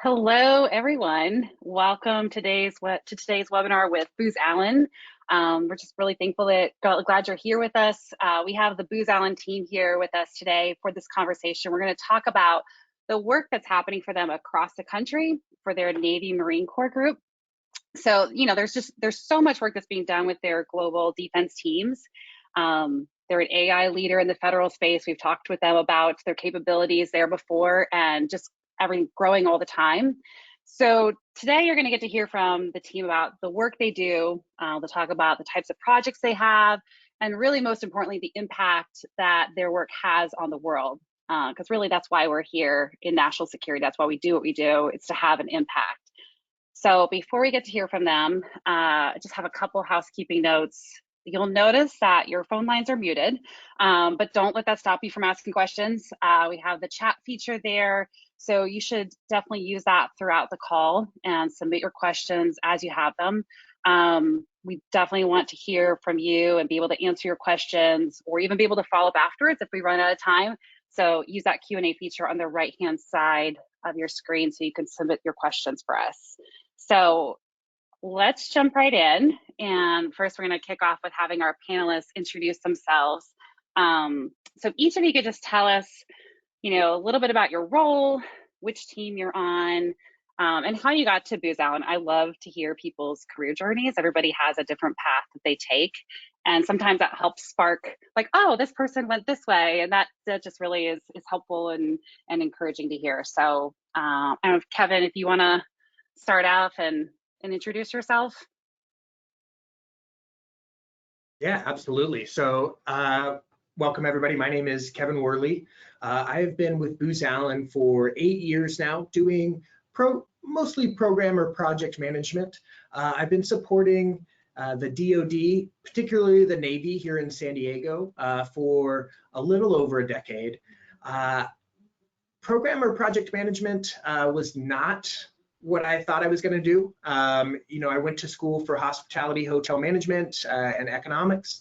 Hello, everyone. Welcome to today's webinar with Booz Allen. We're just really thankful glad you're here with us. We have the Booz Allen team here with us today for this conversation. We're going to talk about the work that's happening for them across the country for their Navy Marine Corps group. So, there's so much work that's being done with their global defense teams. They're an AI leader in the federal space. We've talked with them about their capabilities there before and just everything growing all the time. So today you're going to get to hear from the team about the work they do. They'll talk about the types of projects they have, and really most importantly, the impact that their work has on the world. Because really that's why we're here in national security. That's why we do what we do. It's to have an impact. So before we get to hear from them, I just have a couple housekeeping notes. You'll notice that your phone lines are muted, but don't let that stop you from asking questions. We have the chat feature there, so you should definitely use that throughout the call and submit your questions as you have them. We definitely want to hear from you and be able to answer your questions or even be able to follow up afterwards if we run out of time. So use that Q&A feature on the right-hand side of your screen so you can submit your questions for us. So let's jump right in. And first, we're going to kick off with having our panelists introduce themselves. So each of you could just tell us, a little bit about your role, which team you're on, and how you got to Booz Allen. I love to hear people's career journeys. Everybody has a different path that they take. And sometimes that helps spark like, oh, this person went this way. And that just really is helpful and encouraging to hear. So I don't know if Kevin, if you want to start off and introduce yourself. Yeah, absolutely. So welcome everybody. My name is Kevin Worley. I've been with Booz Allen for 8 years now, doing mostly program or project management. I've been supporting the DoD, particularly the Navy here in San Diego, for a little over a decade. Program or project management was not what I thought I was going to do. I went to school for hospitality, hotel management, and economics.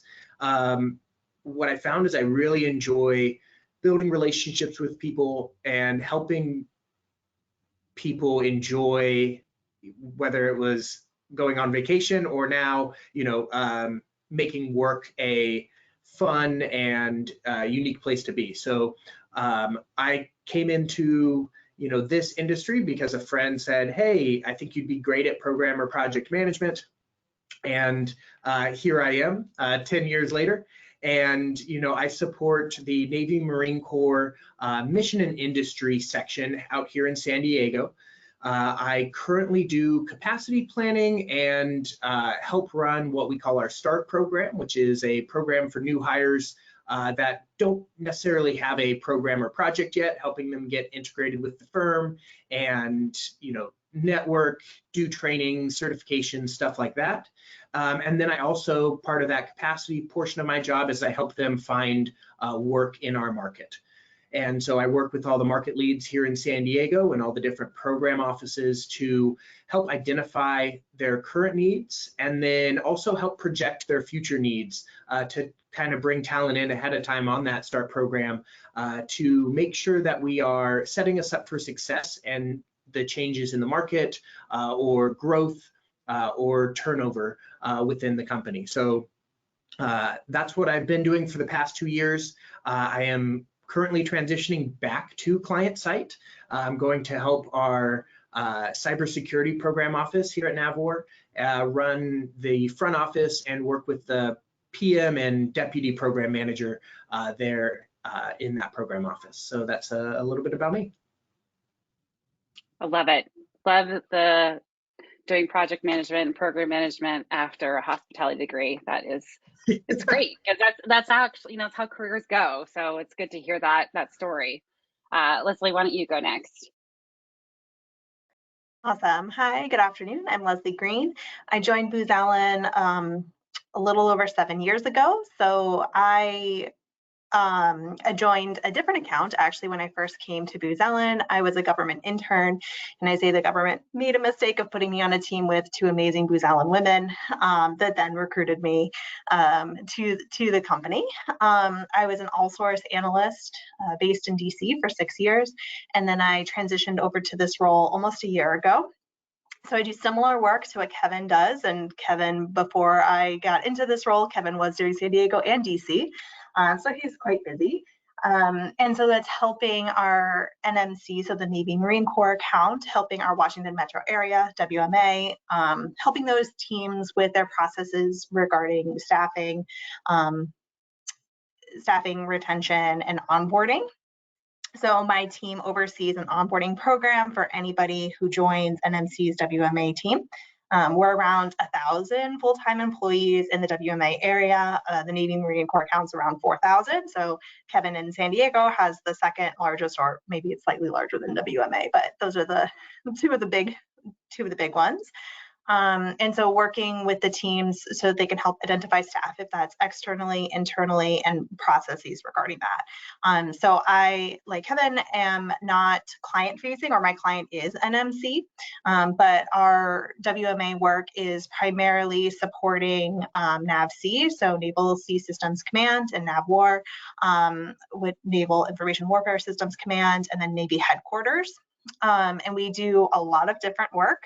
What I found is I really enjoy building relationships with people and helping people enjoy, whether it was going on vacation or now, making work a fun and unique place to be. So I came into this industry because a friend said, hey, I think you'd be great at program or project management. And here I am 10 years later. And, I support the Navy Marine Corps Mission and Industry section out here in San Diego. I currently do capacity planning and help run what we call our START program, which is a program for new hires that don't necessarily have a program or project yet, helping them get integrated with the firm and, network, do training, certification, stuff like that. And then I also, part of that capacity portion of my job is I help them find work in our market. And so I work with all the market leads here in San Diego and all the different program offices to help identify their current needs and then also help project their future needs to kind of bring talent in ahead of time on that START program to make sure that we are setting us up for success and the changes in the market or growth or turnover within the company. So that's what I've been doing for the past 2 years. I am currently transitioning back to client site. I'm going to help our cybersecurity program office here at Navor run the front office and work with the PM and deputy program manager there in that program office. So that's a little bit about me. I love it. Love the doing project management and program management after a hospitality degree. It's great because that's actually that's how careers go. So it's good to hear that story. Leslie, why don't you go next? Awesome. Hi, good afternoon. I'm Leslie Green. I joined Booz Allen a little over 7 years ago. So I I joined a different account. Actually, when I first came to Booz Allen, I was a government intern, and I say the government made a mistake of putting me on a team with two amazing Booz Allen women that then recruited me to the company. I was an all-source analyst based in DC for 6 years, and then I transitioned over to this role almost a year ago. So I do similar work to what Kevin does. And Kevin, before I got into this role, Kevin was doing San Diego and DC. So he's quite busy. And so that's helping our NMC, so the Navy Marine Corps account, helping our Washington metro area, WMA, helping those teams with their processes regarding staffing, retention, and onboarding. So my team oversees an onboarding program for anybody who joins NMC's WMA team. We're around 1,000 full-time employees in the WMA area. The Navy Marine Corps counts around 4,000. So Kevin in San Diego has the second largest, or maybe it's slightly larger than WMA, but those are the two of the big ones. And so working with the teams so that they can help identify staff, if that's externally, internally, and processes regarding that. So I, like Kevin, am not client facing, or my client is NMC, but our WMA work is primarily supporting NAVC, so Naval Sea Systems Command, and NAVWAR with Naval Information Warfare Systems Command, and then Navy Headquarters. And we do a lot of different work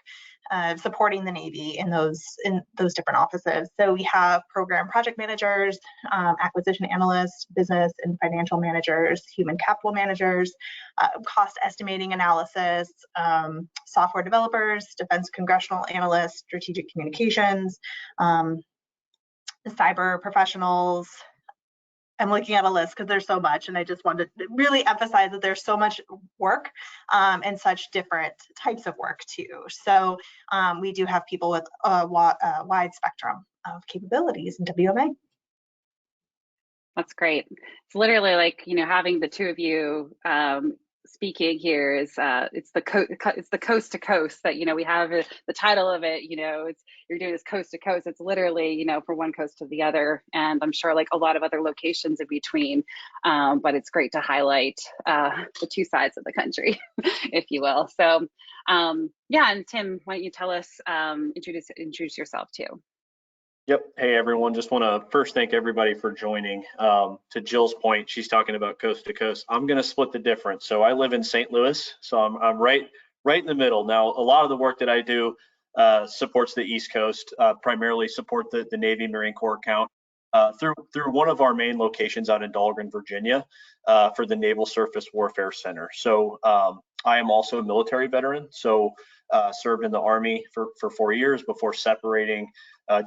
supporting the Navy in those different offices. So we have program project managers, acquisition analysts, business and financial managers, human capital managers, cost estimating analysis, software developers, defense congressional analysts, strategic communications, cyber professionals. I'm looking at a list because there's so much, and I just wanted to really emphasize that there's so much work and such different types of work too. So we do have people with a wide spectrum of capabilities in WMA. That's great. It's literally like, having the two of you speaking here is it's the coast to coast that we have the title of it. You're doing this coast to coast. It's literally from one coast to the other, and I'm sure like a lot of other locations in between. But it's great to highlight the two sides of the country, if you will. So yeah, and Tim, why don't you tell us, introduce yourself too. Yep. Hey, everyone. Just want to first thank everybody for joining. To Jill's point, she's talking about coast to coast. I'm going to split the difference. So I live in St. Louis, so I'm right in the middle. Now, a lot of the work that I do supports the East Coast, primarily support the Navy Marine Corps account through one of our main locations out in Dahlgren, Virginia, for the Naval Surface Warfare Center. So I am also a military veteran. So served in the Army for 4 years before separating.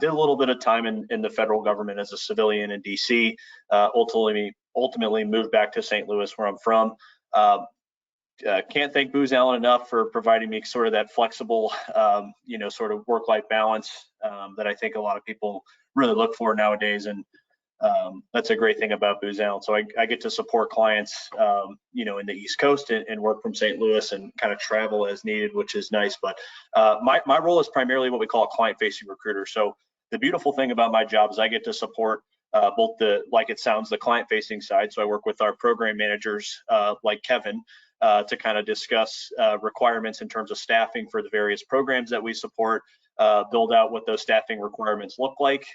Did a little bit of time in the federal government as a civilian in DC. Ultimately moved back to St. Louis, where I'm from. Can't thank Booz Allen enough for providing me sort of that flexible, sort of work-life balance that I think a lot of people really look for nowadays. And that's a great thing about Booz Allen. So I get to support clients, in the East Coast and work from St. Louis and kind of travel as needed, which is nice. But my role is primarily what we call a client-facing recruiter. So the beautiful thing about my job is I get to support both like it sounds, the client-facing side. So I work with our program managers, like Kevin, to kind of discuss requirements in terms of staffing for the various programs that we support, build out what those staffing requirements look like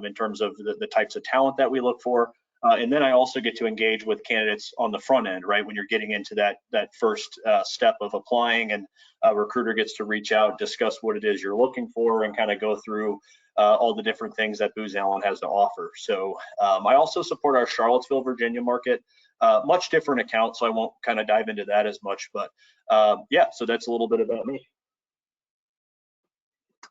in terms of the types of talent that we look for. And then I also get to engage with candidates on the front end, right? When you're getting into that first step of applying, and a recruiter gets to reach out, discuss what it is you're looking for, and kind of go through all the different things that Booz Allen has to offer. So I also support our Charlottesville, Virginia market. Much different account, so I won't kind of dive into that as much, but yeah, so that's a little bit about me.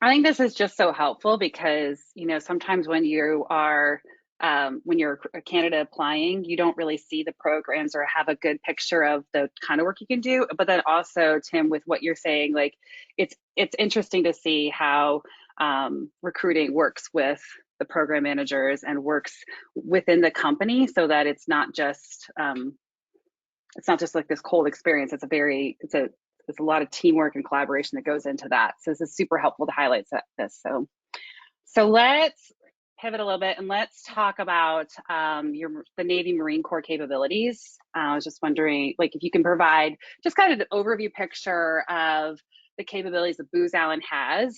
I think this is just so helpful because, sometimes when you are, when you're a candidate applying, you don't really see the programs or have a good picture of the kind of work you can do. But then also, Tim, with what you're saying, like it's interesting to see how recruiting works with the program managers and works within the company, so that it's not just like this cold experience. There's a lot of teamwork and collaboration that goes into that. So this is super helpful to highlight this. So let's pivot a little bit and let's talk about the Navy Marine Corps capabilities. I was just wondering, like, if you can provide just kind of an overview picture of the capabilities that Booz Allen has,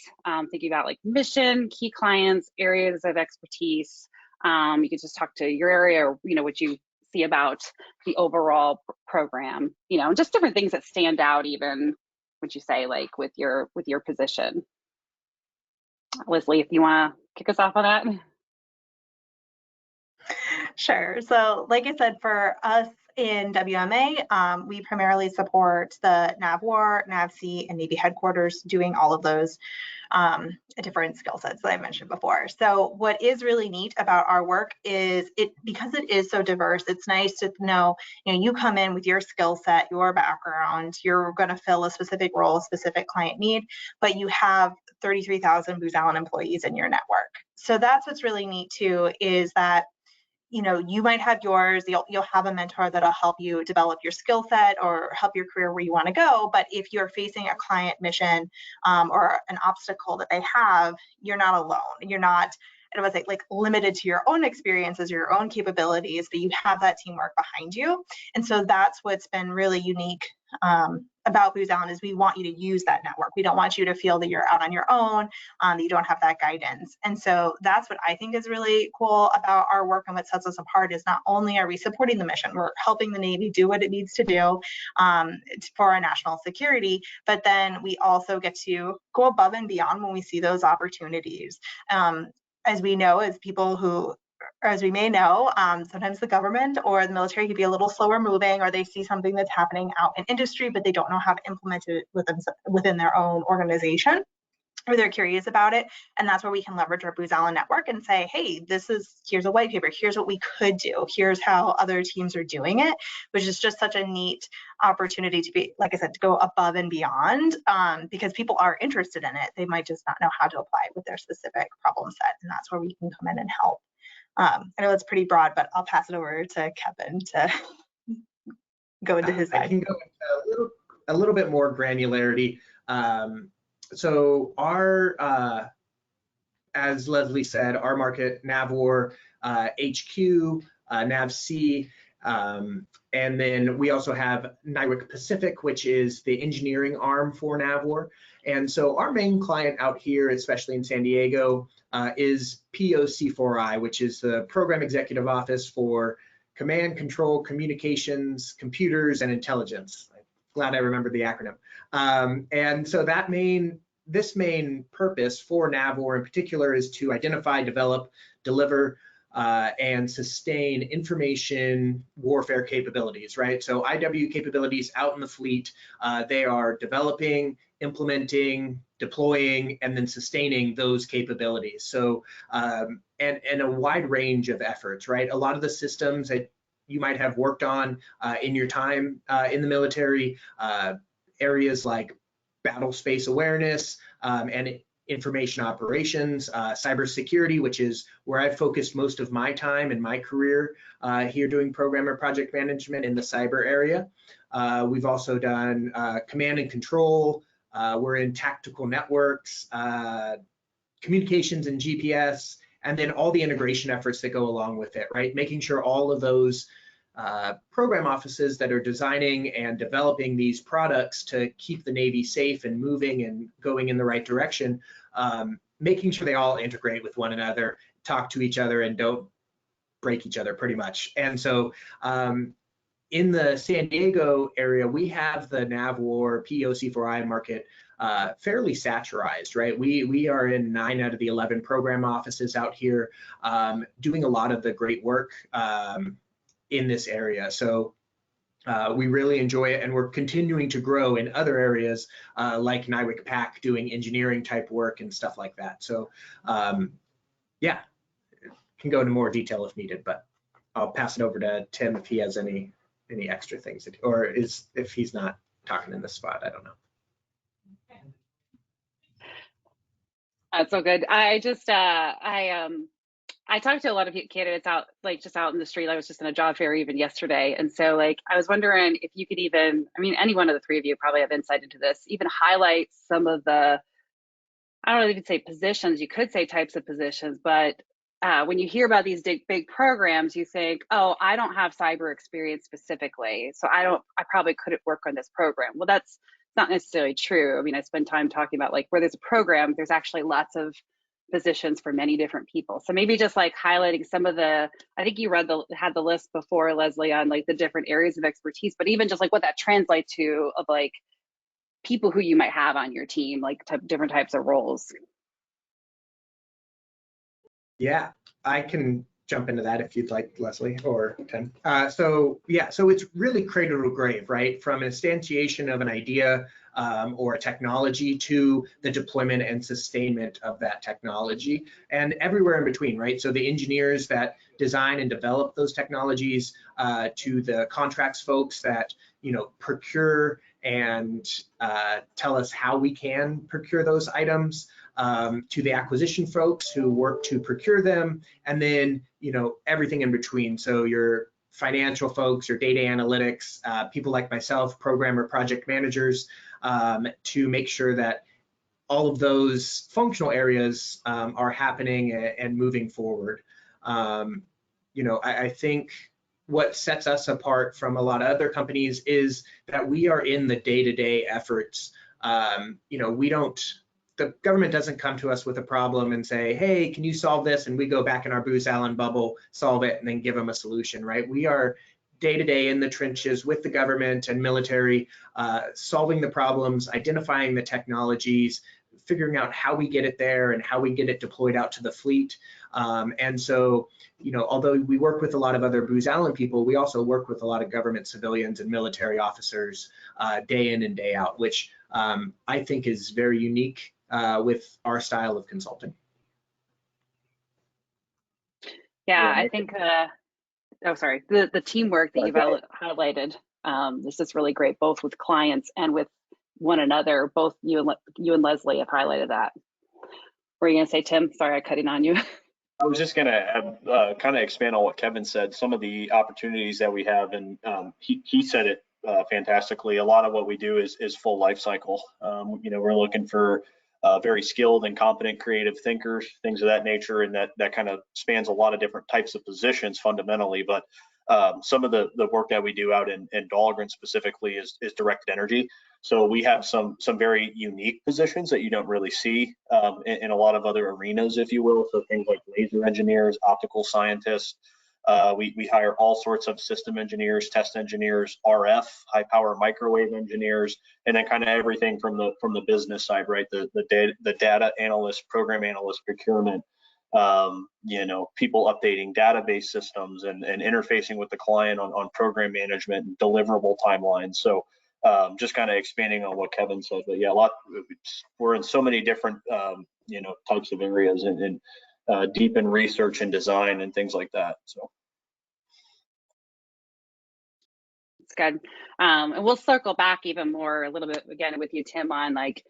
thinking about like mission, key clients, areas of expertise. You could just talk to your area, or, you know, what you see about the overall program, you know, just different things that stand out, even, would you say, like with your position. Leslie, if you want to kick us off on that. Sure. So like I said, for us in WMA, we primarily support the NAVWAR, NAVSEA, and Navy headquarters doing all of those different skill sets that I mentioned before. So what is really neat about our work is because it is so diverse, it's nice to know, you come in with your skill set, your background, you're going to fill a specific role, a specific client need, but you have 33,000 Booz Allen employees in your network. So that's what's really neat too, is that you might have yours, you'll have a mentor that'll help you develop your skill set or help your career where you want to go. But if you're facing a client mission or an obstacle that they have, you're not alone. You're not, I don't want to say, like, limited to your own experiences, your own capabilities, but you have that teamwork behind you. And so that's what's been really unique about Booz Allen, is we want you to use that network. We don't want you to feel that you're out on your own, that you don't have that guidance. And so that's what I think is really cool about our work, and what sets us apart is not only are we supporting the mission, we're helping the Navy do what it needs to do for our national security, but then we also get to go above and beyond when we see those opportunities. As we know, as people who, or as we may know, sometimes the government or the military can be a little slower moving, or they see something that's happening out in industry, but they don't know how to implement it within their own organization, or they're curious about it. And that's where we can leverage our Booz Allen network and say, hey, here's a white paper, here's what we could do, here's how other teams are doing it, which is just such a neat opportunity to be, like I said, to go above and beyond, because people are interested in it. They might just not know how to apply it with their specific problem set. And that's where we can come in and help. I know it's pretty broad, but I'll pass it over to Kevin to go into his side. I can go into a little bit more granularity. So our, as Leslie said, our market, NAVWAR, HQ, NAVSEA, and then we also have NIWC Pacific, which is the engineering arm for NAVWAR. And so our main client out here, especially in San Diego, is POC4I, which is the Program Executive Office for Command, Control, Communications, Computers, and Intelligence. I'm glad I remembered the acronym. And so this main purpose for NAVWAR in particular is to identify, develop, deliver, and sustain information warfare capabilities, right? So IW capabilities out in the fleet, they are developing, implementing, deploying, and then sustaining those capabilities. So, and a wide range of efforts, right? A lot of the systems that you might have worked on in your time in the military, areas like battle space awareness and information operations, cybersecurity, which is where I've focused most of my time in my career here doing program or project management in the cyber area. We've also done command and control. We're in tactical networks, communications and GPS, and then all the integration efforts that go along with it, right? Making sure all of those program offices that are designing and developing these products to keep the Navy safe and moving and going in the right direction, making sure they all integrate with one another, talk to each other, and don't break each other pretty much. And so in the San Diego area, we have the NAVWAR POC4I market fairly saturized, right? We are in 9 out of the 11 program offices out here doing a lot of the great work in this area. So we really enjoy it, and we're continuing to grow in other areas like NIWC PAC, doing engineering type work and stuff like that. So yeah, can go into more detail if needed, but I'll pass it over to Tim if he has any extra things, or if he's not talking in this spot, I don't know. That's so good. I just I talked to a lot of candidates out, like just out in the street. I was just in a job fair even yesterday. And so like, I was wondering if you could even, I mean, any one of the three of you probably have insight into this, even highlight some of the, I don't know if you could say positions, you could say types of positions, but when you hear about these big programs, you think, oh, I don't have cyber experience specifically, so I probably couldn't work on this program. Well, that's not necessarily true. I mean, I spend time talking about like where there's a program, there's actually lots of positions for many different people. So maybe just like highlighting some of the, I think you had the list before, Leslie, on like the different areas of expertise, but even just like what that translates to of like people who you might have on your team, like different types of roles. Yeah, I can jump into that if you'd like, Leslie or Tim. So it's really cradle to grave, right? From an instantiation of an idea or a technology to the deployment and sustainment of that technology, and everywhere in between, right? So the engineers that design and develop those technologies, to the contracts folks that procure and tell us how we can procure those items, to the acquisition folks who work to procure them, and then everything in between. So your financial folks, your data analytics, people like myself, programmer, project managers, to make sure that all of those functional areas are happening and moving forward. I think what sets us apart from a lot of other companies is that we are in the day-to-day efforts. The government doesn't come to us with a problem and say, hey, can you solve this? And we go back in our Booz Allen bubble, solve it, and then give them a solution, right? We are day-to-day in the trenches with the government and military, solving the problems, identifying the technologies, figuring out how we get it there and how we get it deployed out to the fleet. And so, although we work with a lot of other Booz Allen people, we also work with a lot of government civilians and military officers day in and day out, which I think is very unique with our style of consulting. Yeah, I think, the teamwork that you've highlighted, this is really great, both with clients and with one another. Both you and Leslie have highlighted that. Were you gonna say, Tim? Sorry, I cut in on you. I was just gonna kind of expand on what Kevin said, some of the opportunities that we have, and he said it fantastically. A lot of what we do is full life cycle. We're looking for very skilled and competent creative thinkers, things of that nature, and that kind of spans a lot of different types of positions fundamentally. But some of the work that we do out in Dahlgren specifically is directed energy. So we have some very unique positions that you don't really see in a lot of other arenas, if you will. So things like laser engineers, optical scientists. We hire all sorts of system engineers, test engineers, RF, high power microwave engineers, and then kind of everything from the business side, right? The data analyst, program analyst, procurement, people updating database systems and interfacing with the client on program management and deliverable timelines. So just kind of expanding on what Kevin said, but yeah, we're in so many different types of areas and deep in research and design and things like that. So it's good. And we'll circle back even more a little bit again with you, Tim, on like,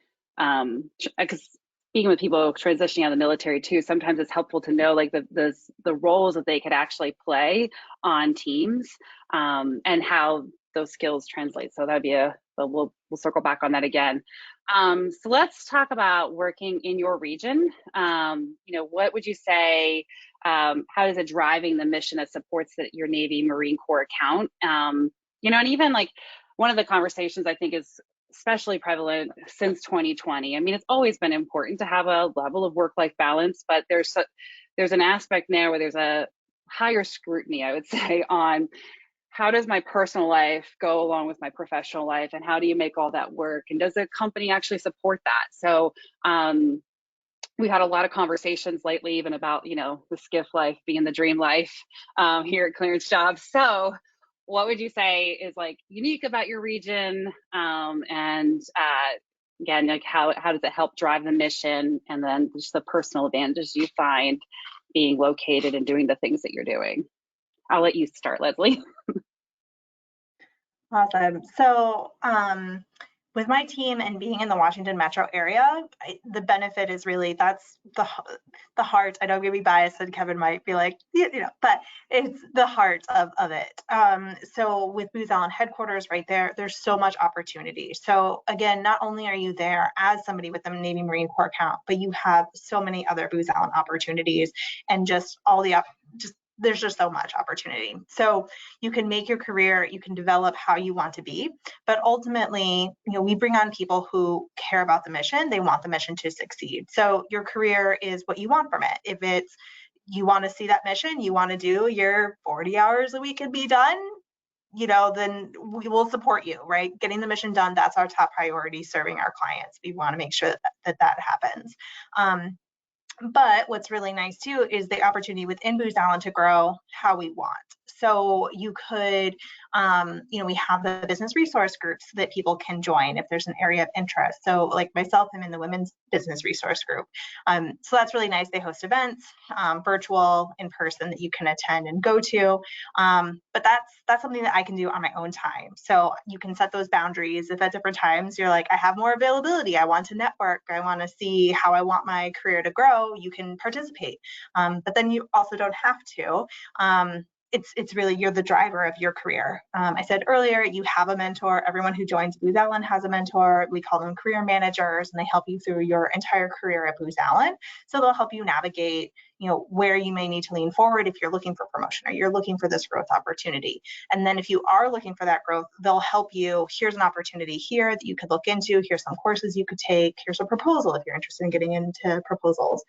because speaking with people transitioning out of the military too, sometimes it's helpful to know like the roles that they could actually play on teams, and how those skills translate. So that'd be we'll circle back on that again. So let's talk about working in your region. What would you say, how is it driving the mission that supports your Navy Marine Corps account? And even like one of the conversations I think is especially prevalent since 2020. I mean, it's always been important to have a level of work-life balance, but there's an aspect now where there's a higher scrutiny, I would say, on how does my personal life go along with my professional life, and how do you make all that work, and does the company actually support that? So we had a lot of conversations lately even about the skiff life being the dream life here at Clearance Jobs. So what would you say is like unique about your region, and again, like how does it help drive the mission, and then just the personal advantages you find being located and doing the things that you're doing? I'll let you start, Leslie. Awesome. So with my team and being in the Washington metro area, the benefit is really, that's the heart. I know I'm gonna be biased and Kevin might be like, but it's the heart of it. So with Booz Allen headquarters right there, there's so much opportunity. So again, not only are you there as somebody with the Navy Marine Corps account, but you have so many other Booz Allen opportunities and just all the there's just so much opportunity. So you can make your career, you can develop how you want to be, but ultimately, we bring on people who care about the mission. They want the mission to succeed. So your career is what you want from it. If it's, you want to see that mission, you want to do your 40 hours a week and be done, then we will support you, right? Getting the mission done, that's our top priority, serving our clients. We want to make sure that happens. But what's really nice too is the opportunity within Booz Allen to grow how we want. So you could, we have the business resource groups that people can join if there's an area of interest. So like myself, I'm in the women's business resource group. So that's really nice. They host events, virtual, in person, that you can attend and go to. But that's something that I can do on my own time. So you can set those boundaries. If at different times you're like, I have more availability, I want to network, I want to see how I want my career to grow, you can participate. But then you also don't have to. It's really, you're the driver of your career. I said earlier, you have a mentor. Everyone who joins Booz Allen has a mentor. We call them career managers, and they help you through your entire career at Booz Allen. So they'll help you navigate, where you may need to lean forward if you're looking for promotion or you're looking for this growth opportunity. And then if you are looking for that growth, they'll help you. Here's an opportunity here that you could look into. Here's some courses you could take. Here's a proposal if you're interested in getting into proposals.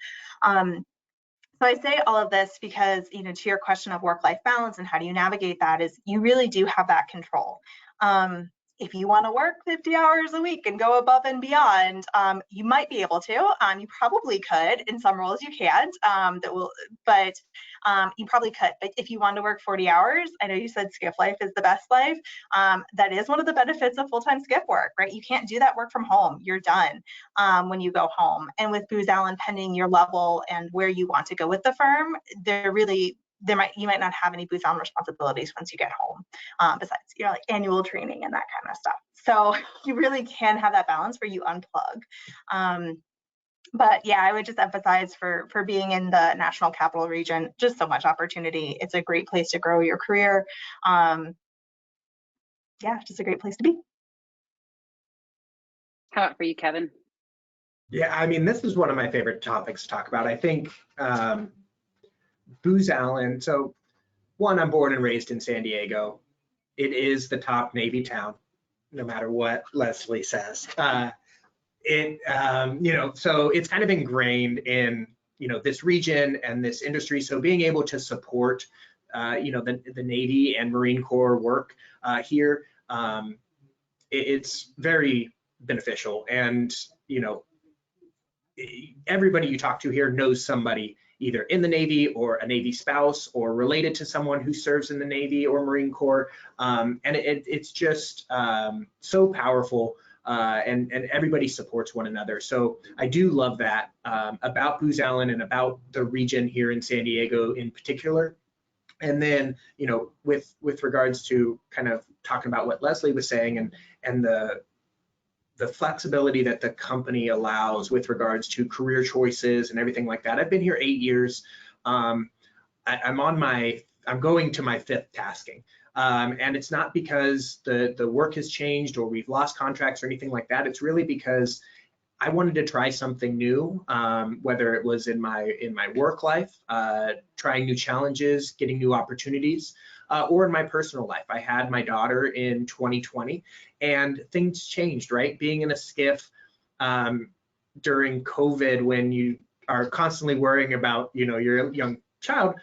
So I say all of this because, to your question of work-life balance and how do you navigate that, is you really do have that control. If you want to work 50 hours a week and go above and beyond, you might be able to. You probably could. In some roles you can't. But you probably could. But if you want to work 40 hours, I know you said skiff life is the best life. That is one of the benefits of full-time skiff work, right? You can't do that work from home. You're done when you go home. And with Booz Allen, pending your level and where you want to go with the firm, you might not have any Booz Allen responsibilities once you get home, besides like annual training and that kind of stuff. So you really can have that balance where you unplug. But yeah, I would just emphasize for being in the National Capital Region, just so much opportunity. It's a great place to grow your career. Yeah, just a great place to be. How about for you, Kevin? Yeah, this is one of my favorite topics to talk about. I think Booz Allen, so one, I'm born and raised in San Diego. It is the top Navy town, no matter what Leslie says. So it's kind of ingrained in, this region and this industry. So being able to support, the Navy and Marine Corps work here, it's very beneficial. And, everybody you talk to here knows somebody either in the Navy or a Navy spouse or related to someone who serves in the Navy or Marine Corps. And it's just so powerful, and everybody supports one another. So I do love that about Booz Allen and about the region here in San Diego in particular. And then, with regards to kind of talking about what Leslie was saying and the flexibility that the company allows with regards to career choices and everything like that. I've been here 8 years. I'm going to my 5th tasking. And it's not because the work has changed or we've lost contracts or anything like that. It's really because I wanted to try something new, whether it was in my work life, trying new challenges, getting new opportunities, or in my personal life. I had my daughter in 2020 and things changed, right? Being in a skiff during COVID, when you are constantly worrying about, your young child,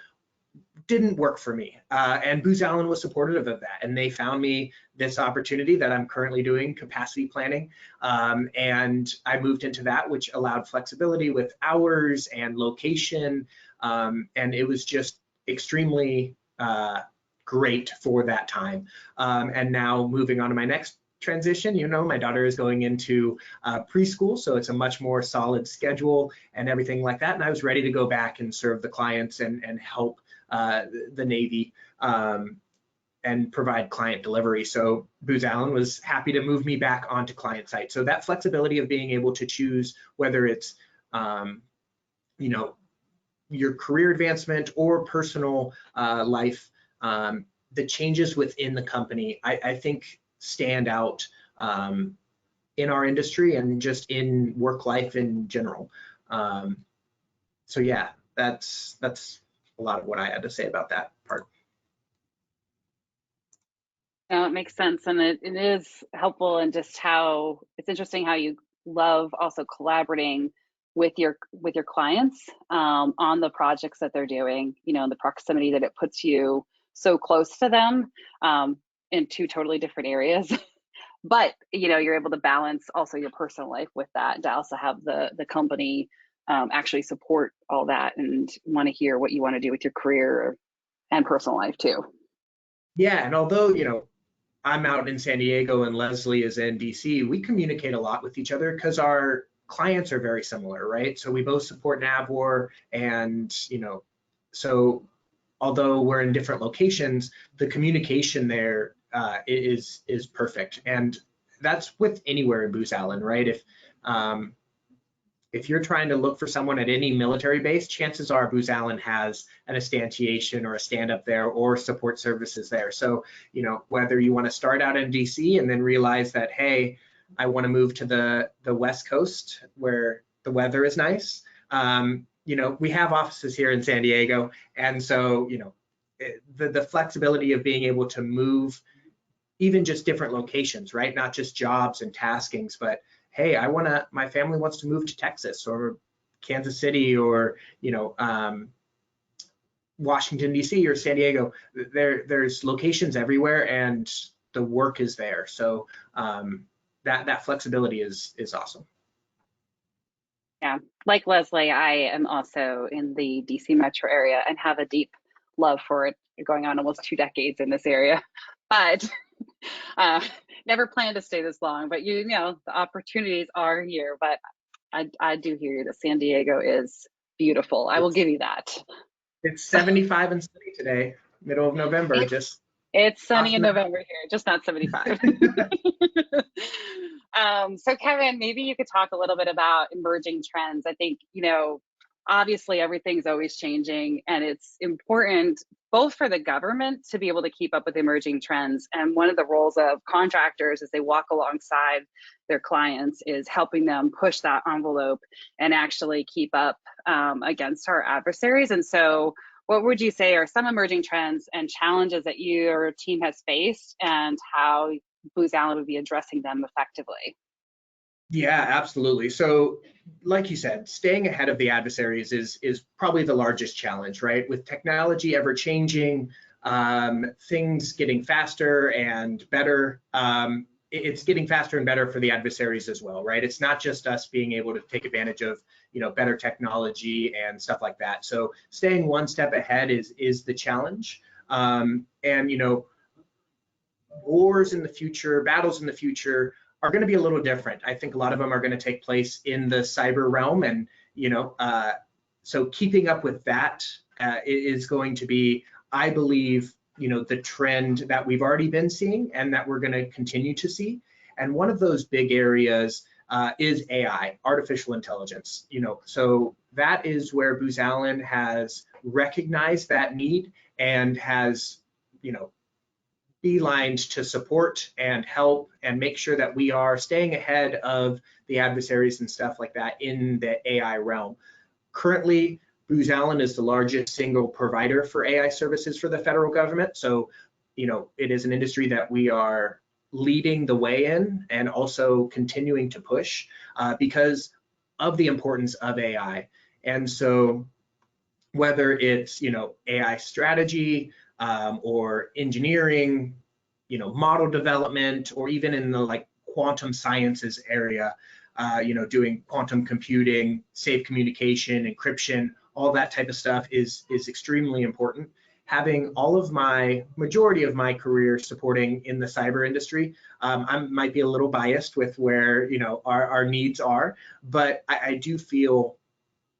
didn't work for me. And Booz Allen was supportive of that. And they found me this opportunity that I'm currently doing, capacity planning. And I moved into that, which allowed flexibility with hours and location. And it was just extremely great for that time. And now moving on to my next transition, my daughter is going into preschool, so it's a much more solid schedule and everything like that. And I was ready to go back and serve the clients and help the Navy and provide client delivery. So Booz Allen was happy to move me back onto client site. So that flexibility of being able to choose whether it's you know, your career advancement or personal life, the changes within the company, I think stand out in our industry and just in work life in general. So yeah, that's a lot of what I had to say about that part. No, it makes sense, and it is helpful, and just how it's interesting how you love also collaborating with your clients on the projects that they're doing. You know, the proximity that it puts you so close to them in two totally different areas. But you know, you're able to balance also your personal life with that, to also have the company actually support all that and want to hear what you want to do with your career and personal life too. Yeah, and although, you know, I'm out in San Diego and Leslie is in DC, we communicate a lot with each other because our clients are very similar, right? So we both support NAVWAR, and, you know, so although we're in different locations, the communication there is perfect. And that's with anywhere in Booz Allen, right? If you're trying to look for someone at any military base, chances are Booz Allen has an instantiation or a stand-up there or support services there. So, you know, whether you want to start out in DC and then realize that, hey, I want to move to the West Coast where the weather is nice. You know, we have offices here in San Diego. And so, you know, the flexibility of being able to move even just different locations, right? Not just jobs and taskings, but hey, my family wants to move to Texas or Kansas City or, you know, Washington, DC or San Diego. There's locations everywhere and the work is there. So that flexibility is awesome. Yeah, like Leslie, I am also in the DC metro area and have a deep love for it, going on almost 2 decades in this area. But never planned to stay this long, but you know, the opportunities are here. But I do hear you that San Diego is beautiful. I will give you that. It's 75 and sunny today, middle of November. It's sunny in November here, just not 75. So Kevin, maybe you could talk a little bit about emerging trends. I think, you know, obviously everything's always changing, and it's important both for the government to be able to keep up with emerging trends. And one of the roles of contractors as they walk alongside their clients is helping them push that envelope and actually keep up against our adversaries. And so what would you say are some emerging trends and challenges that your team has faced, and how Booz Allen would be addressing them effectively? Yeah, absolutely. So like you said, staying ahead of the adversaries is probably the largest challenge, right? With technology ever changing, things getting faster and better, it's getting faster and better for the adversaries as well, right? It's not just us being able to take advantage of, you know, better technology and stuff like that. So staying one step ahead is the challenge. And, you know, wars in the future, battles in the future are going to be a little different. I think a lot of them are going to take place in the cyber realm, and you know, so keeping up with that is going to be, I believe, you know, the trend that we've already been seeing and that we're going to continue to see. And one of those big areas is AI, artificial intelligence. You know, so that is where Booz Allen has recognized that need and has, you know, beelined to support and help and make sure that we are staying ahead of the adversaries and stuff like that in the AI realm. Currently, Booz Allen is the largest single provider for AI services for the federal government. So, you know, it is an industry that we are leading the way in and also continuing to push because of the importance of AI. And so whether it's, you know, AI strategy, or engineering, you know, model development, or even in the like quantum sciences area, you know, doing quantum computing, safe communication, encryption, all that type of stuff is extremely important. Having all of majority of my career supporting in the cyber industry, I might be a little biased with where, you know, our needs are, but I do feel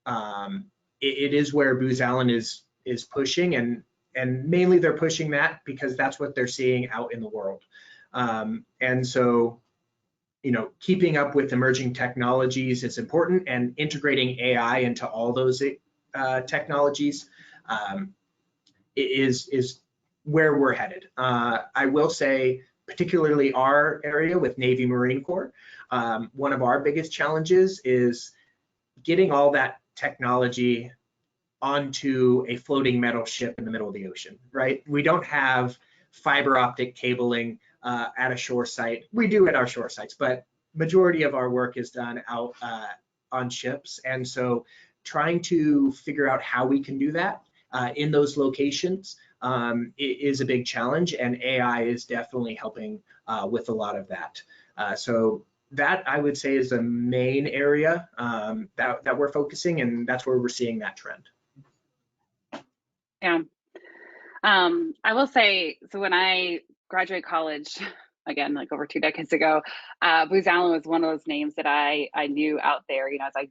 it is where Booz Allen is pushing, and and mainly they're pushing that because that's what they're seeing out in the world. And so, keeping up with emerging technologies is important, and integrating AI into all those technologies is where we're headed. I will say, particularly our area with Navy Marine Corps, one of our biggest challenges is getting all that technology onto a floating metal ship in the middle of the ocean, right? We don't have fiber optic cabling at a shore site. We do at our shore sites, but majority of our work is done out on ships. And so trying to figure out how we can do that in those locations is a big challenge, and AI is definitely helping with a lot of that. So that, I would say, is the main area that we're focusing, and that's where we're seeing that trend. Yeah. I will say, so when I graduated college, again, like over 2 decades ago, Booz Allen was one of those names that I knew out there, as I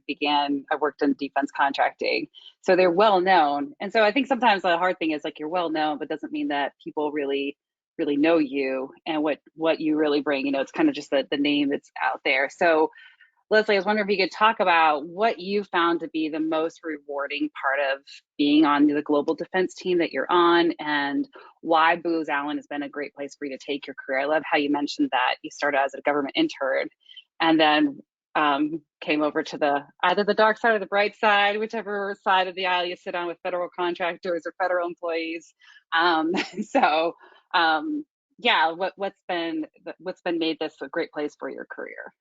worked in defense contracting. So they're well known. And so I think sometimes the hard thing is, like, you're well known, but doesn't mean that people really know you and what you really bring. It's kind of just the name that's out there. So Leslie, I was wondering if you could talk about what you found to be the most rewarding part of being on the global defense team that you're on, and why Booz Allen has been a great place for you to take your career. I love how you mentioned that you started as a government intern and then came over to either the dark side or the bright side, whichever side of the aisle you sit on, with federal contractors or federal employees. Yeah, what's been made this a great place for your career?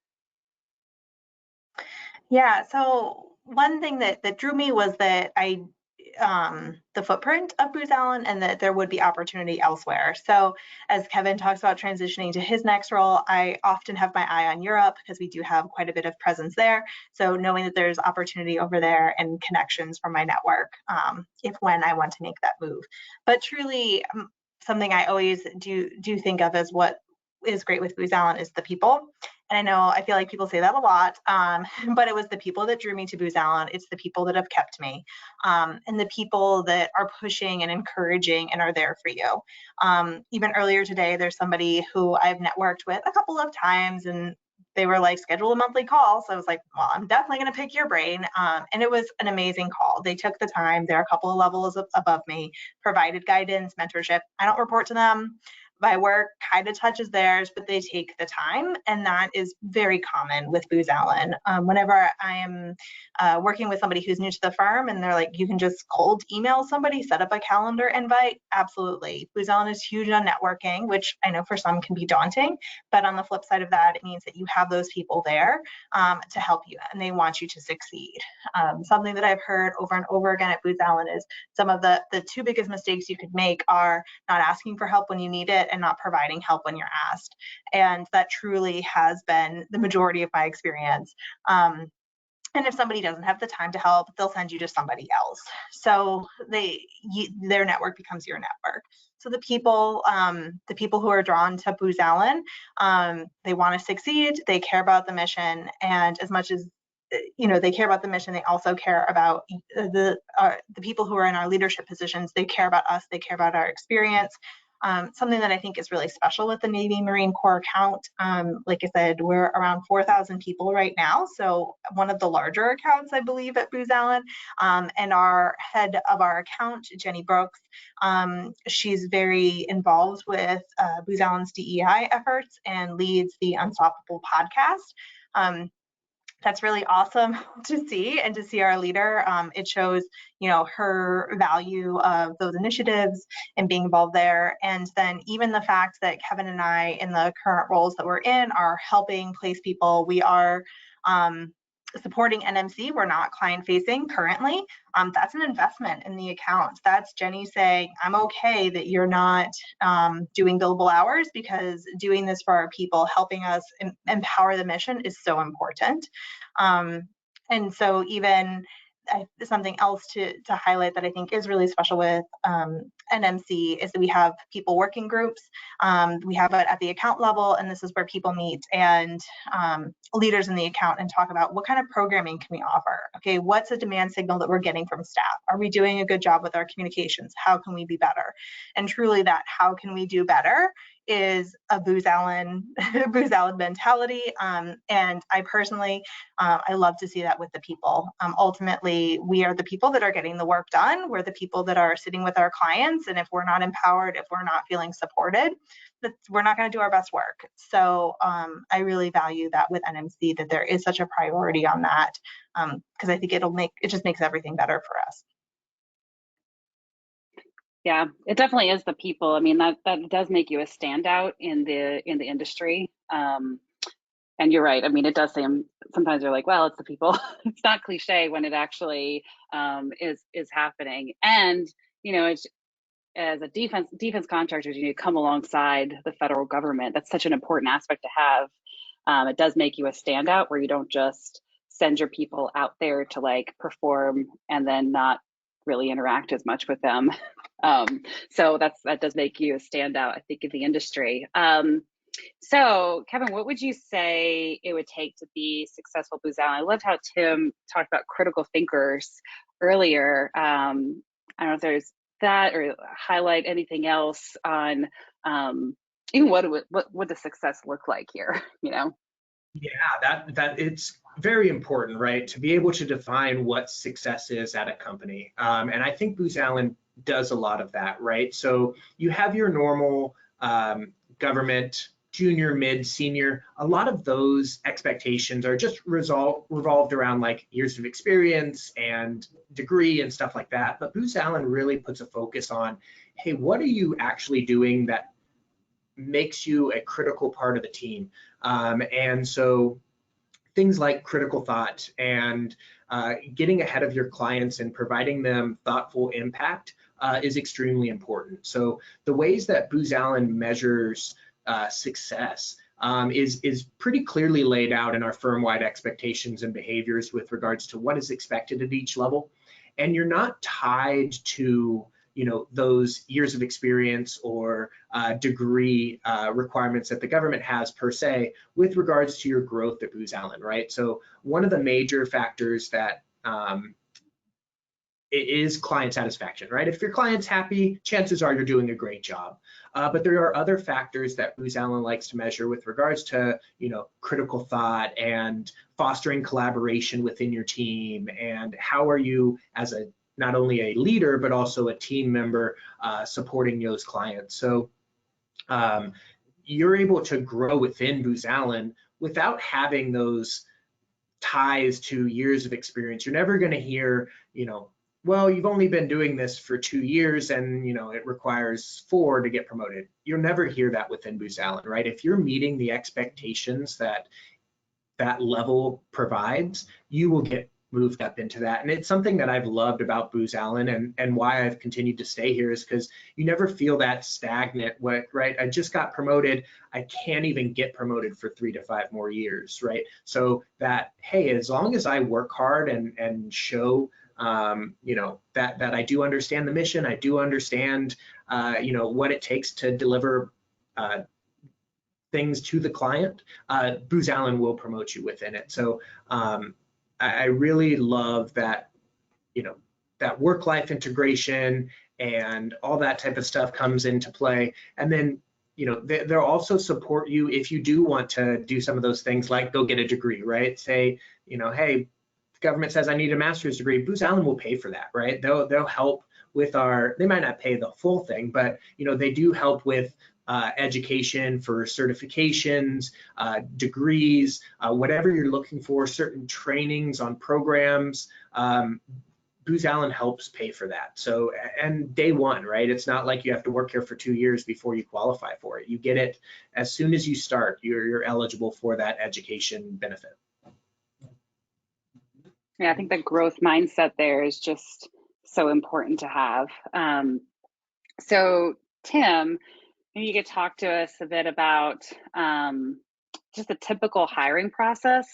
Yeah, so one thing that drew me was that the footprint of Booz Allen, and that there would be opportunity elsewhere. So as Kevin talks about transitioning to his next role, I often have my eye on Europe because we do have quite a bit of presence there. So knowing that there's opportunity over there and connections from my network, when I want to make that move. But truly, something I always do think of as what is great with Booz Allen is the people. And I feel like people say that a lot, but it was the people that drew me to Booz Allen. It's the people that have kept me, and the people that are pushing and encouraging and are there for you. Even earlier today, there's somebody who I've networked with a couple of times, and they were like, schedule a monthly call. So I was like, well, I'm definitely going to pick your brain. And it was an amazing call. They took the time. They're a couple of levels above me, provided guidance, mentorship. I don't report to them. My work kind of touches theirs, but they take the time, and that is very common with Booz Allen. Whenever I am working with somebody who's new to the firm and they're like, you can just cold email somebody, set up a calendar invite, absolutely. Booz Allen is huge on networking, which I know for some can be daunting, but on the flip side of that, it means that you have those people there to help you, and they want you to succeed. Something that I've heard over and over again at Booz Allen is some of the 2 biggest mistakes you could make are not asking for help when you need it and not providing help when you're asked. And that truly has been the majority of my experience. And if somebody doesn't have the time to help, they'll send you to somebody else. So their network becomes your network. So the people who are drawn to Booz Allen, they want to succeed, they care about the mission, and as much as they care about the mission, they also care about the people who are in our leadership positions. They care about us, they care about our experience. Something that I think is really special with the Navy Marine Corps account. Like I said, we're around 4,000 people right now. So one of the larger accounts, I believe, at Booz Allen. And our head of our account, Jenny Brooks, she's very involved with Booz Allen's DEI efforts and leads the Unstoppable podcast. That's really awesome to see, and to see our leader. It shows, her value of those initiatives and being involved there. And then even the fact that Kevin and I, in the current roles that we're in, are helping place people. We are supporting NMC. We're not client facing currently. That's an investment in the accounts. That's Jenny saying, I'm okay that you're not doing billable hours, because doing this for our people, helping us empower the mission, is so important. And so even something else to highlight that I think is really special with NMC is that we have people working groups. We have it at the account level, and this is where people meet and leaders in the account and talk about what kind of programming can we offer? Okay, what's a demand signal that we're getting from staff? Are we doing a good job with our communications? How can we be better? And truly that how can we do better is a Booz Allen mentality. And I personally, I love to see that with the people. Ultimately, we are the people that are getting the work done. We're the people that are sitting with our clients. And if we're not empowered, if we're not feeling supported, we're not going to do our best work. So I really value that with NMC, that there is such a priority on that, because I think it just makes everything better for us. Yeah, it definitely is the people. I mean, that does make you a standout in the industry. And you're right. I mean, it does seem sometimes you're like, well, it's the people. It's not cliche when it actually is happening. And it's, as a defense contractors, you come alongside the federal government. That's such an important aspect to have. It does make you a standout where you don't just send your people out there to like perform and then not really interact as much with them. So that does make you a standout, I think, in the industry. So Kevin, what would you say it would take to be successful at Booz Allen? I loved how Tim talked about critical thinkers earlier. I don't know if there's that or highlight anything else on even what does success look like here, Yeah, that it's very important, right? To be able to define what success is at a company. And I think Booz Allen does a lot of that, right? So you have your normal government, junior, mid, senior. A lot of those expectations are just revolved around like years of experience and degree and stuff like that. But Booz Allen really puts a focus on, hey, what are you actually doing that makes you a critical part of the team? And so things like critical thought and getting ahead of your clients and providing them thoughtful impact is extremely important. So the ways that Booz Allen measures success is pretty clearly laid out in our firm-wide expectations and behaviors with regards to what is expected at each level. And you're not tied to those years of experience or degree requirements that the government has per se with regards to your growth at Booz Allen, right? So one of the major factors that is client satisfaction, right? If your client's happy, chances are you're doing a great job. But there are other factors that Booz Allen likes to measure with regards to, critical thought and fostering collaboration within your team, and how are you as not only a leader, but also a team member supporting those clients. So you're able to grow within Booz Allen without having those ties to years of experience. You're never going to hear, well, you've only been doing this for 2 years and, it requires 4 to get promoted. You'll never hear that within Booz Allen, right? If you're meeting the expectations that level provides, you will get moved up into that. And it's something that I've loved about Booz Allen and why I've continued to stay here is because you never feel that stagnant, right? I just got promoted. I can't even get promoted for 3 to 5 more years, right? So that, hey, as long as I work hard and show, that I do understand the mission, I do understand, what it takes to deliver things to the client, Booz Allen will promote you within it. So I really love that, that work-life integration and all that type of stuff comes into play. And then, they'll also support you if you do want to do some of those things, like go get a degree, right? Say, hey, the government says I need a master's degree. Booz Allen will pay for that, right? They'll help with they might not pay the full thing, but they do help with education for certifications, degrees, whatever you're looking for, certain trainings on programs. Booz Allen helps pay for that. So, and day one, right? It's not like you have to work here for 2 years before you qualify for it. You get it as soon as you start. You're eligible for that education benefit. Yeah, I think the growth mindset there is just so important to have. So Tim, maybe you could talk to us a bit about just the typical hiring process.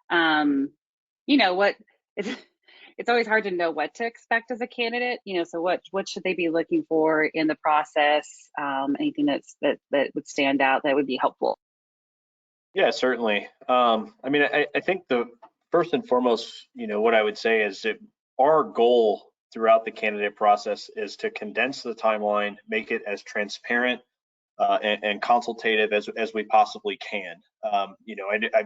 What is it's always hard to know what to expect as a candidate, so what should they be looking for in the process? Anything that would stand out that would be helpful? Yeah, certainly. I mean, I think the first and foremost, what I would say is that our goal throughout the candidate process is to condense the timeline, make it as transparent and consultative as we possibly can. I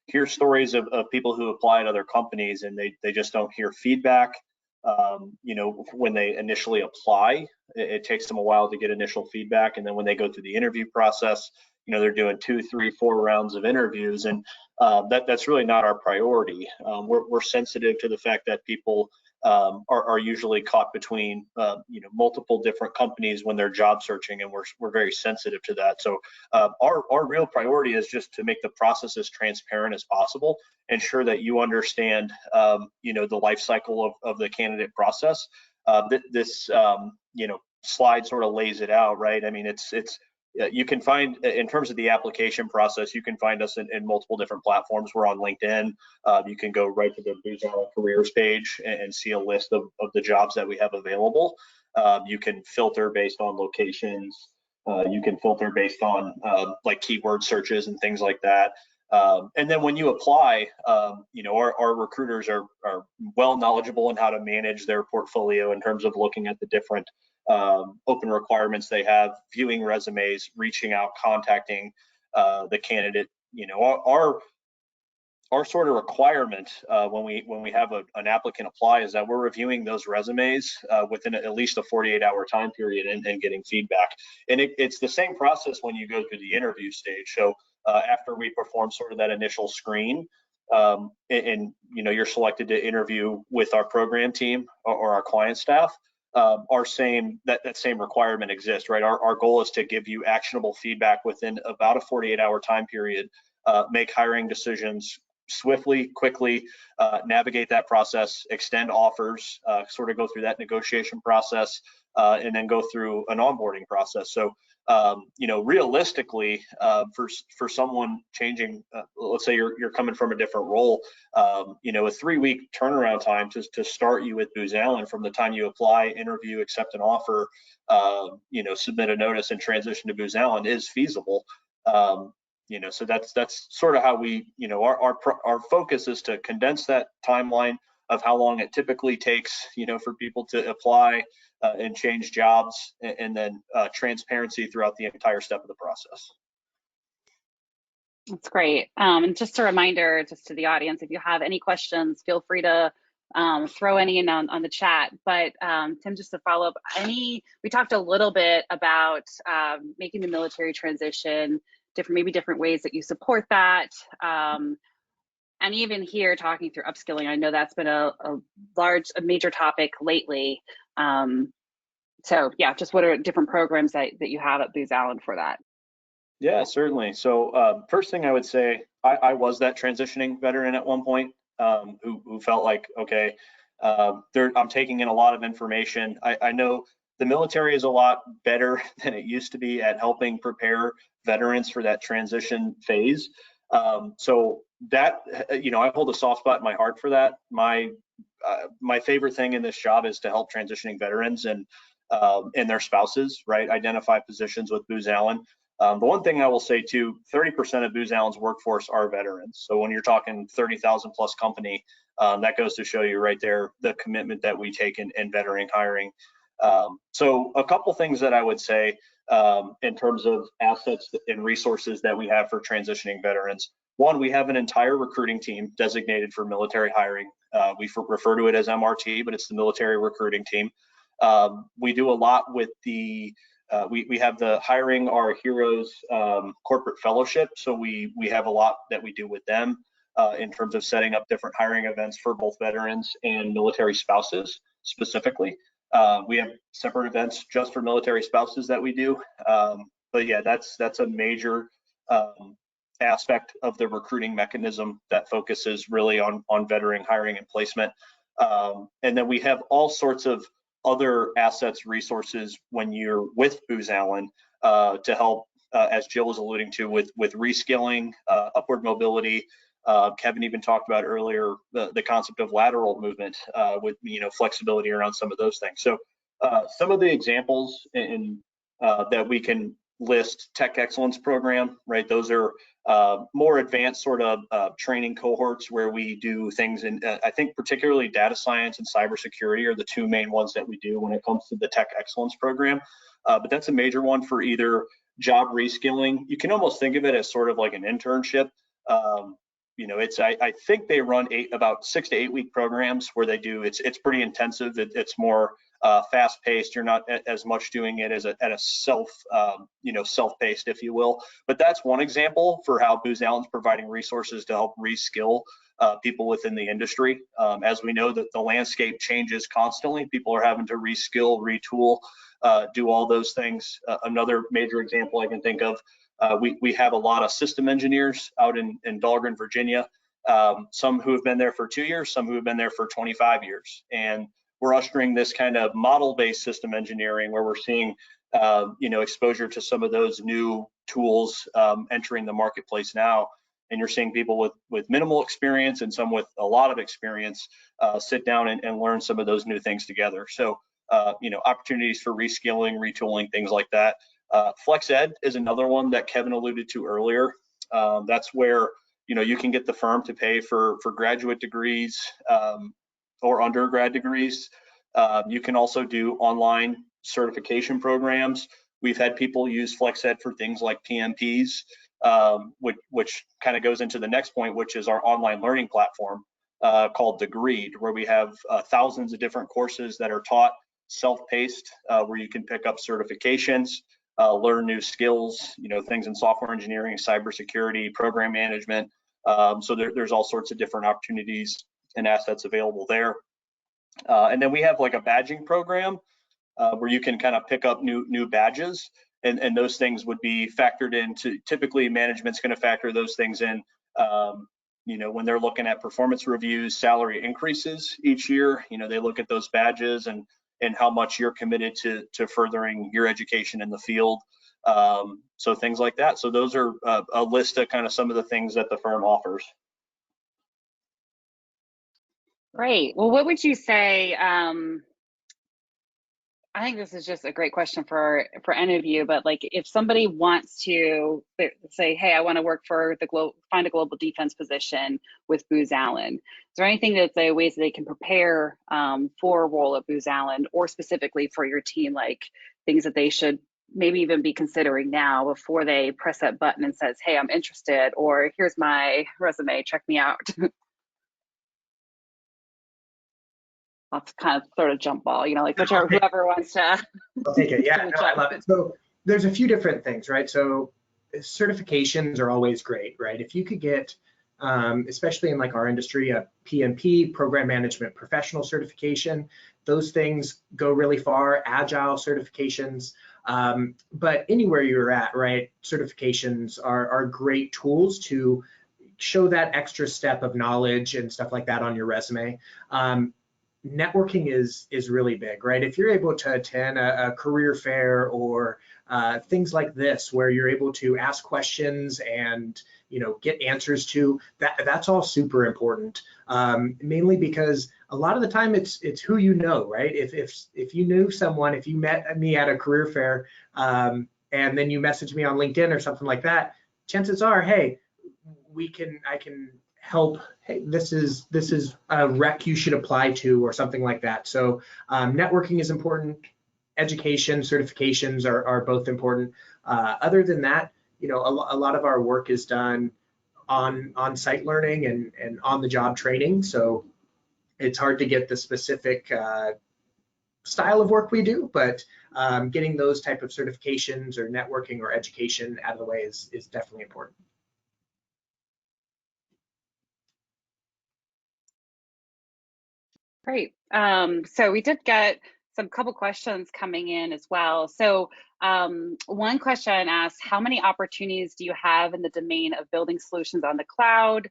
hear stories of people who apply at other companies and they just don't hear feedback. When they initially apply, it takes them a while to get initial feedback, and then when they go through the interview process, they're doing 2, 3, 4 rounds of interviews, and that's really not our priority. We're sensitive to the fact that people are usually caught between multiple different companies when they're job searching, and we're very sensitive to that. So our real priority is just to make the process as transparent as possible, ensure that you understand the life cycle of the candidate process. This slide sort of lays it out, right? I mean, it's you can find, in terms of the application process, you can find us in multiple different platforms. We're on LinkedIn. You can go right to the Booz Allen careers page and see a list of the jobs that we have available. You can filter based on locations. You can filter based on like keyword searches and things like that. And then when you apply, our recruiters are well knowledgeable in how to manage their portfolio in terms of looking at the different open requirements they have, viewing resumes, reaching out, contacting the candidate. Our sort of requirement when we have an applicant apply is that we're reviewing those resumes within at least a 48-hour time period and getting feedback. And it's the same process when you go through the interview stage. So after we perform sort of that initial screen, and you're selected to interview with our program team or our client staff, that same requirement exists, right? Our goal is to give you actionable feedback within about a 48-hour time period, make hiring decisions swiftly, quickly, navigate that process, extend offers, sort of go through that negotiation process, and then go through an onboarding process. So, realistically, for someone changing, let's say you're coming from a different role, a 3-week turnaround time to start you with Booz Allen from the time you apply, interview, accept an offer, submit a notice and transition to Booz Allen is feasible. So that's sort of how we, our focus is to condense that timeline of how long it typically takes, for people to apply and change jobs, and then transparency throughout the entire step of the process. That's great. And just a reminder, just to the audience, if you have any questions, feel free to throw any in on the chat. But Tim, just to follow up, we talked a little bit about making the military transition, different ways that you support that. And even here, talking through upskilling, I know that's been a major topic lately. So yeah, just what are different programs that you have at Booz Allen for that? Yeah, certainly. So first thing I would say, I was that transitioning veteran at one point, who felt like, okay, I'm taking in a lot of information. I know the military is a lot better than it used to be at helping prepare veterans for that transition phase. So that, I hold a soft spot in my heart for that. My favorite thing in this job is to help transitioning veterans and their spouses, right? Identify positions with Booz Allen. The one thing I will say too, 30% of Booz Allen's workforce are veterans. So when you're talking 30,000 plus company, that goes to show you right there the commitment that we take in veteran hiring. So a couple things that I would say in terms of assets and resources that we have for transitioning veterans. One, we have an entire recruiting team designated for military hiring. We refer to it as MRT, but it's the military recruiting team. We do a lot with we have the Hiring Our Heroes corporate fellowship. So we have a lot that we do with them in terms of setting up different hiring events for both veterans and military spouses specifically. We have separate events just for military spouses that we do. But yeah, that's a major aspect of the recruiting mechanism that focuses really on veteran hiring and placement. And then we have all sorts of other assets, resources when you're with Booz Allen to help, as Jill was alluding to, with reskilling, upward mobility, Kevin even talked about earlier the concept of lateral movement with flexibility around some of those things. So some of the examples that we can list: Tech Excellence Program, right? Those are more advanced sort of training cohorts where we do things in, I think particularly data science and cybersecurity are the two main ones that we do when it comes to the Tech Excellence Program. But that's a major one for either job reskilling. You can almost think of it as sort of like an internship. I think they run about 6 to 8 week programs where they do, it's pretty intensive. It's more fast paced. You're not as much doing it as at a self-paced, if you will. But that's one example for how Booz Allen's providing resources to help reskill people within the industry. As we know that the landscape changes constantly, people are having to reskill, retool, do all those things. Another major example I can think of, we have a lot of system engineers out in Dahlgren, Virginia, some who have been there for 2 years, some who have been there for 25 years. And we're ushering this kind of model-based system engineering where we're seeing exposure to some of those new tools entering the marketplace now. And you're seeing people with minimal experience and some with a lot of experience sit down and learn some of those new things together. So, opportunities for reskilling, retooling, things like that. Flex Ed is another one that Kevin alluded to earlier. That's where you can get the firm to pay for graduate degrees or undergrad degrees. You can also do online certification programs. We've had people use Flex Ed for things like PMPs, which kind of goes into the next point, which is our online learning platform called Degreed, where we have thousands of different courses that are taught self-paced, where you can pick up certifications, learn new skills, things in software engineering, cybersecurity, program management. So there's all sorts of different opportunities and assets available there. And then we have like a badging program where you can kind of pick up new badges, and those things would be factored into, typically management's going to factor those things in, when they're looking at performance reviews, salary increases each year. They look at those badges and how much you're committed to furthering your education in the field. So things like that. So those are a list of kind of some of the things that the firm offers. Great. Well, what would you say? I think this is just a great question for any of you, but like if somebody wants to say, hey, I want to work for find a global defense position with Booz Allen, is there anything that's ways that they can prepare for a role at Booz Allen, or specifically for your team, like things that they should maybe even be considering now before they press that button and says, hey, I'm interested, or here's my resume, check me out? That's kind of sort of jump ball, like whichever, whoever wants to. I'll take it. Yeah, no, I love it. So there's a few different things, right? So certifications are always great, right? If you could get, especially in like our industry, a PMP, program management professional certification, those things go really far. Agile certifications, but anywhere you're at, right? Certifications are great tools to show that extra step of knowledge and stuff like that on your resume. Networking is really big, right? If you're able to attend a career fair or things like this, where you're able to ask questions and get answers to, that's all super important. Mainly because a lot of the time it's who you know, right? If you knew someone, if you met me at a career fair and then you message me on LinkedIn or something like that, chances are, hey, I can help. Hey, this is a rec you should apply to, or something like that. So networking is important. Education, certifications are both important. Other than that, a lot of our work is done on site learning and on the job training. So it's hard to get the specific style of work we do, but getting those type of certifications or networking or education out of the way is definitely important. Great. So we did get some couple questions coming in as well. So one question asked, how many opportunities do you have in the domain of building solutions on the cloud,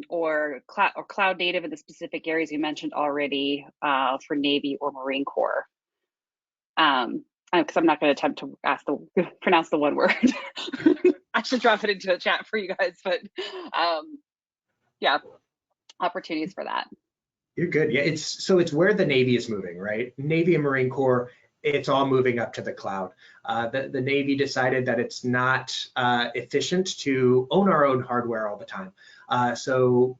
or cloud native in the specific areas you mentioned already for Navy or Marine Corps? because I'm not going to attempt to pronounce the one word. I should drop it into the chat for you guys, but yeah, opportunities for that. You're good. Yeah, it's where the Navy is moving, right? Navy and Marine Corps, it's all moving up to the cloud. The Navy decided that it's not efficient to own our own hardware all the time. So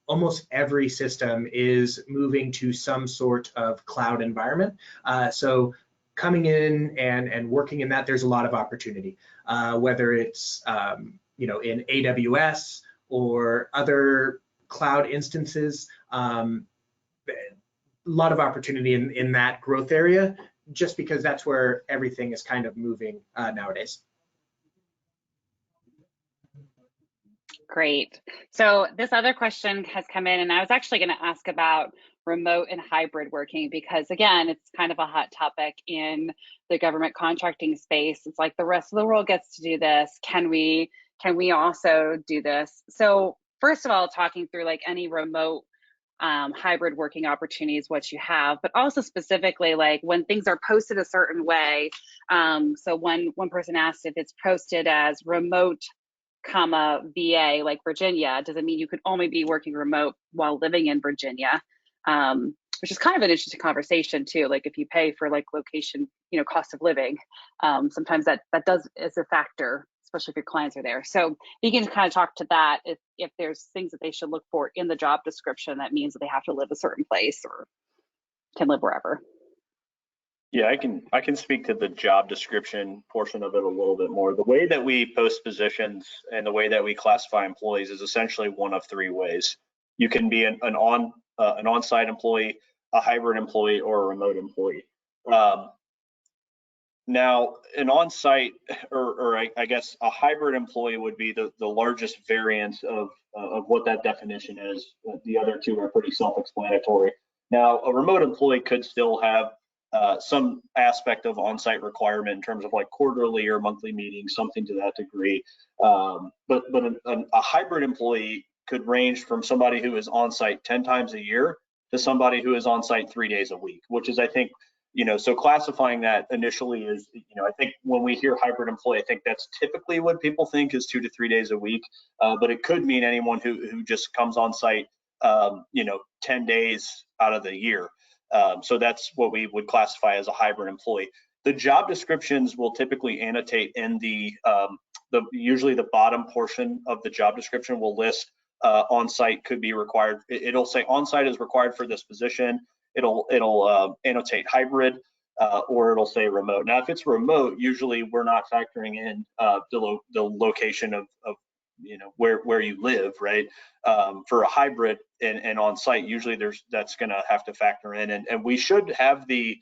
almost every system is moving to some sort of cloud environment. So coming in and working in that, there's a lot of opportunity, whether it's in AWS or other cloud instances. A lot of opportunity in that growth area, just because that's where everything is kind of moving nowadays. Great. So this other question has come in, and I was actually going to ask about remote and hybrid working, because again, it's kind of a hot topic in the government contracting space. It's like the rest of the world gets to do this. Can we also do this? So first of all, talking through like any remote hybrid working opportunities, what you have, but also specifically like when things are posted a certain way. So one person asked if it's posted as remote, VA, like Virginia, does it mean you could only be working remote while living in Virginia? Which is kind of an interesting conversation too. Like if you pay for like location, cost of living, sometimes that is a factor, especially if your clients are there. So you can kind of talk to that if there's things that they should look for in the job description that means that they have to live a certain place or can live wherever. Yeah, I can speak to the job description portion of it a little bit more. The way that we post positions and the way that we classify employees is essentially one of three ways. You can be an on-site employee, a hybrid employee, or a remote employee. Now, an on-site or I guess a hybrid employee would be the largest variance of what that definition is. The other two are pretty self-explanatory. Now, a remote employee could still have some aspect of on-site requirement in terms of like quarterly or monthly meetings, something to that degree. But a hybrid employee could range from somebody who is on-site 10 times a year to somebody who is on-site 3 days a week, which is, I think, so classifying that initially is, I think when we hear hybrid employee, I think that's typically what people think is 2 to 3 days a week, but it could mean anyone who just comes on site, 10 days out of the year. So that's what we would classify as a hybrid employee. The job descriptions will typically annotate in usually the bottom portion of the job description will list on-site could be required. It'll say on-site is required for this position. It'll annotate hybrid, or it'll say remote. Now, if it's remote, usually we're not factoring in the location of where you live, right? For a hybrid and on-site, usually that's going to have to factor in, and we should have the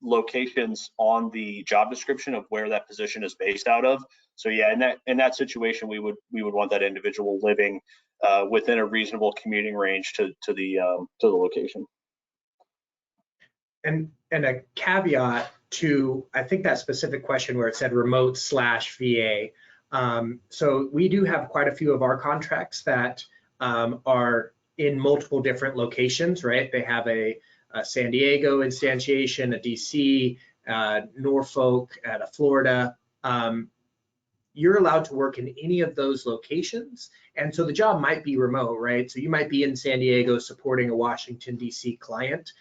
locations on the job description of where that position is based out of. So yeah, in that situation, we would want that individual living within a reasonable commuting range to the location. And a caveat to, I think, that specific question where it said remote/VA. So we do have quite a few of our contracts that are in multiple different locations, right? They have a San Diego instantiation, a DC, Norfolk, and a Florida. You're allowed to work in any of those locations. And so the job might be remote, right? So you might be in San Diego supporting a Washington, DC client.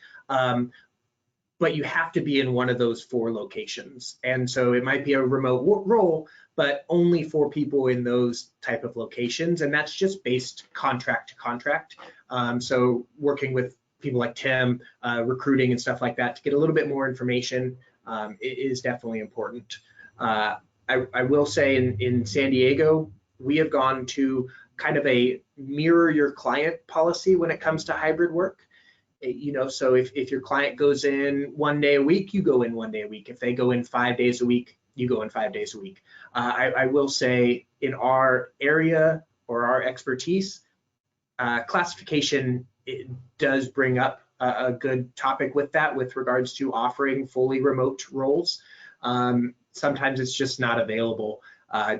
But you have to be in one of those 4 locations. And so it might be a remote role, but only for people in those type of locations. And that's just based contract to contract. So working with people like Tim, recruiting and stuff like that to get a little bit more information is definitely important. I will say in San Diego, we have gone to kind of a mirror your client policy when it comes to hybrid work. So if your client goes in 1 day a week, you go in 1 day a week. If they go in 5 days a week, you go in 5 days a week. I will say in our area or our expertise, classification, it does bring up a good topic with that with regards to offering fully remote roles. Sometimes it's just not available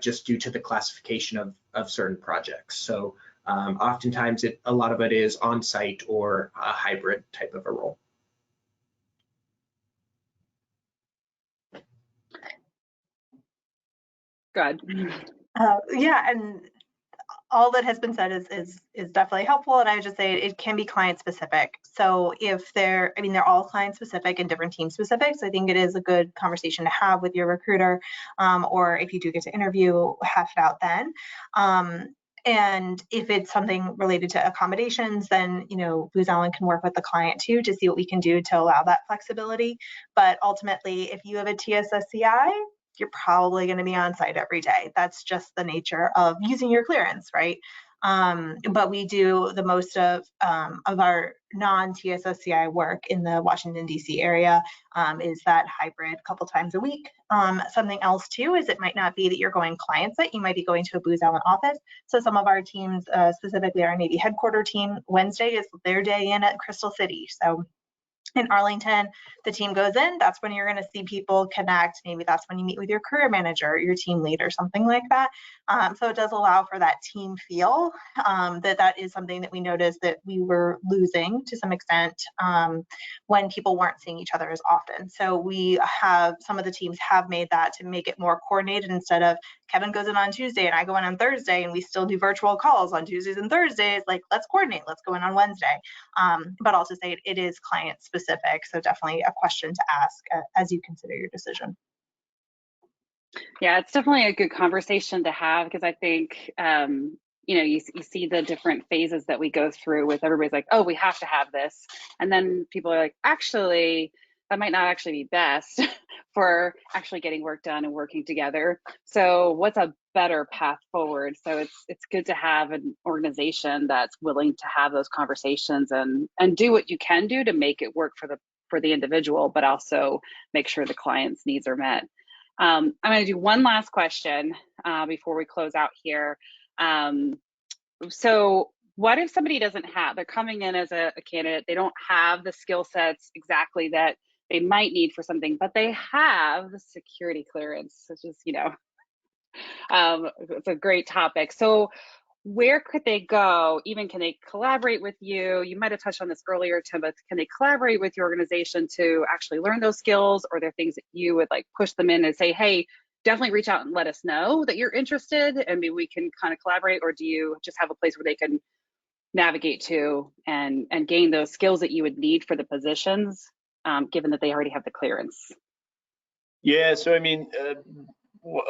just due to the classification of certain projects. So oftentimes a lot of it is on-site or a hybrid type of a role. Good. Yeah, and all that has been said is definitely helpful. And I would just say it can be client specific. So if they're all client specific and different team specific. So I think it is a good conversation to have with your recruiter, or if you do get to interview, hash it out then. And if it's something related to accommodations, then, Booz Allen can work with the client too to see what we can do to allow that flexibility. But ultimately, if you have a TSSCI, you're probably going to be on site every day. That's just the nature of using your clearance, right? But we do the most of our non-TSSCI work in the Washington, D.C. area is that hybrid couple times a week. Something else too is it might not be that you're going client site, you might be going to a Booz Allen office. So some of our teams, specifically our Navy headquarter team, Wednesday is their day in at Crystal City. So in Arlington, the team goes in, that's when you're going to see people connect. Maybe that's when you meet with your career manager or your team lead or something like that. So it does allow for that team feel. That is something that we noticed that we were losing to some extent when people weren't seeing each other as often. So some of the teams have made that to make it more coordinated instead of Kevin goes in on Tuesday and I go in on Thursday and we still do virtual calls on Tuesdays and Thursdays. Like, let's coordinate, let's go in on Wednesday. But I'll just say it is client specific. So definitely a question to ask as you consider your decision. Yeah, it's definitely a good conversation to have because I think, you see the different phases that we go through with everybody's like, oh, we have to have this. And then people are like, actually, that might not actually be best for actually getting work done and working together. So what's a better path forward? So it's good to have an organization that's willing to have those conversations and do what you can do to make it work for the individual, but also make sure the client's needs are met. I'm going to do one last question before we close out here. So what if somebody they're coming in as a candidate, they don't have the skill sets exactly that they might need for something, but they have the security clearance, which is, it's a great topic. So where could they go? Even can they collaborate with you? You might have touched on this earlier, Tim, but can they collaborate with your organization to actually learn those skills? Or are there things that you would like push them in and say, hey, definitely reach out and let us know that you're interested and maybe we can kind of collaborate? Or do you just have a place where they can navigate to and gain those skills that you would need for the positions, given that they already have the clearance? Yeah, so I mean,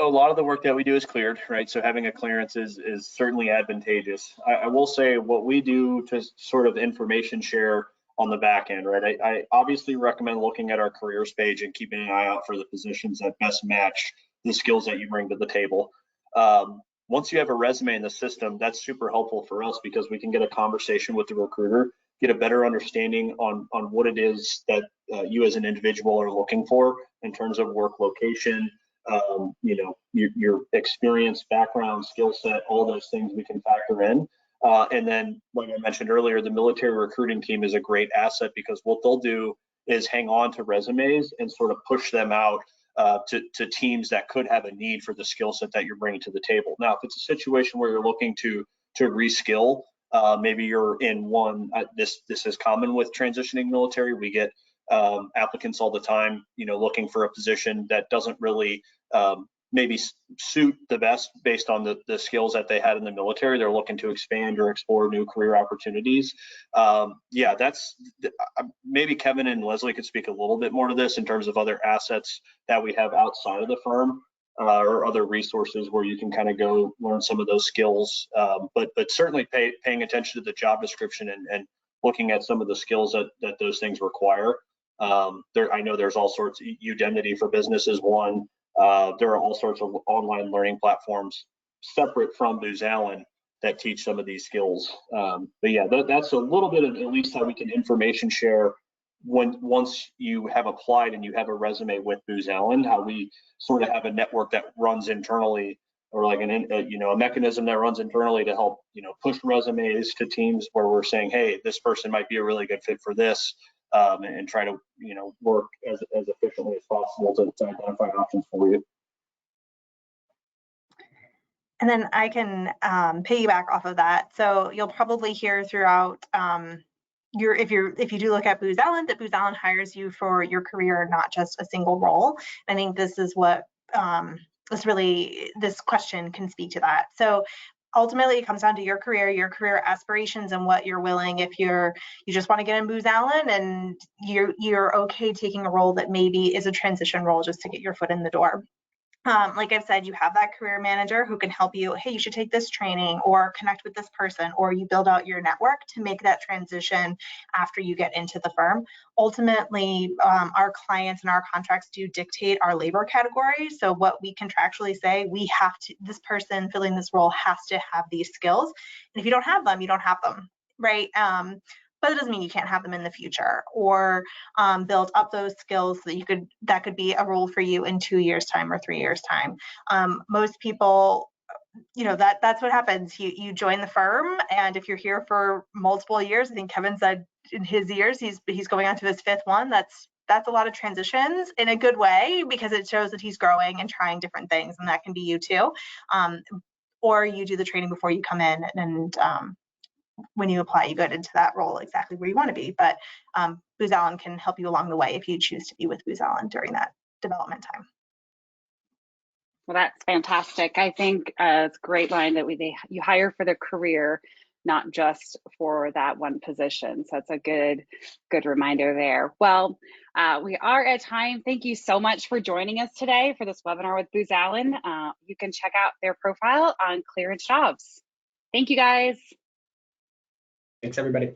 a lot of the work that we do is cleared, right? So having a clearance is certainly advantageous. I will say what we do to sort of information share on the back end, right? I obviously recommend looking at our careers page and keeping an eye out for the positions that best match the skills that you bring to the table. Once you have a resume in the system, that's super helpful for us because we can get a conversation with the recruiter, get a better understanding on what it is that you as an individual are looking for in terms of work location, your experience, background, skill set, all those things we can factor in. And then, like I mentioned earlier, the military recruiting team is a great asset because what they'll do is hang on to resumes and sort of push them out to teams that could have a need for the skill set that you're bringing to the table. Now, if it's a situation where you're looking to reskill, maybe you're in one, this is common with transitioning military. We get applicants all the time, looking for a position that doesn't really maybe suit the best based on the skills that they had in the military. They're looking to expand or explore new career opportunities. That's maybe Kevin and Leslie could speak a little bit more to this in terms of other assets that we have outside of the firm or other resources where you can kind of go learn some of those skills. But certainly paying attention to the job description and looking at some of the skills that those things require. I know there's all sorts. Udemy for Business is one. There are all sorts of online learning platforms separate from Booz Allen that teach some of these skills. But yeah, that's a little bit of at least how we can information share once you have applied and you have a resume with Booz Allen, how we sort of have a network that runs internally or like a mechanism that runs internally to help, push resumes to teams where we're saying, hey, this person might be a really good fit for this. And try to work as efficiently as possible to identify options for you. And then I can piggyback off of that. So you'll probably hear throughout if you do look at Booz Allen, that Booz Allen hires you for your career, not just a single role. I think this is what this question can speak to that. So ultimately, it comes down to your career aspirations, and what you're willing. If you just want to get in Booz Allen and you're okay taking a role that maybe is a transition role just to get your foot in the door. Like I've said, you have that career manager who can help you. Hey, you should take this training or connect with this person, or you build out your network to make that transition after you get into the firm. Ultimately, our clients and our contracts do dictate our labor category. So what we contractually say, this person filling this role has to have these skills. And if you don't have them, you don't have them, right? But it doesn't mean you can't have them in the future, or build up those skills so that could be a role for you in 2 years time or 3 years time. Most people, that's what happens. You join the firm, and if you're here for multiple years, I think Kevin said in his years, he's going on to his 5th one. That's a lot of transitions in a good way, because it shows that he's growing and trying different things, and that can be you too. Or you do the training before you come in, and when you apply, you get into that role exactly where you want to be. But Booz Allen can help you along the way if you choose to be with Booz Allen during that development time. Well, that's fantastic. I think it's a great line that you hire for the career, not just for that one position. So it's a good reminder there. Well, we are at time. Thank you so much for joining us today for this webinar with Booz Allen. You can check out their profile on Clearance Jobs. Thank you, guys. Thanks, everybody.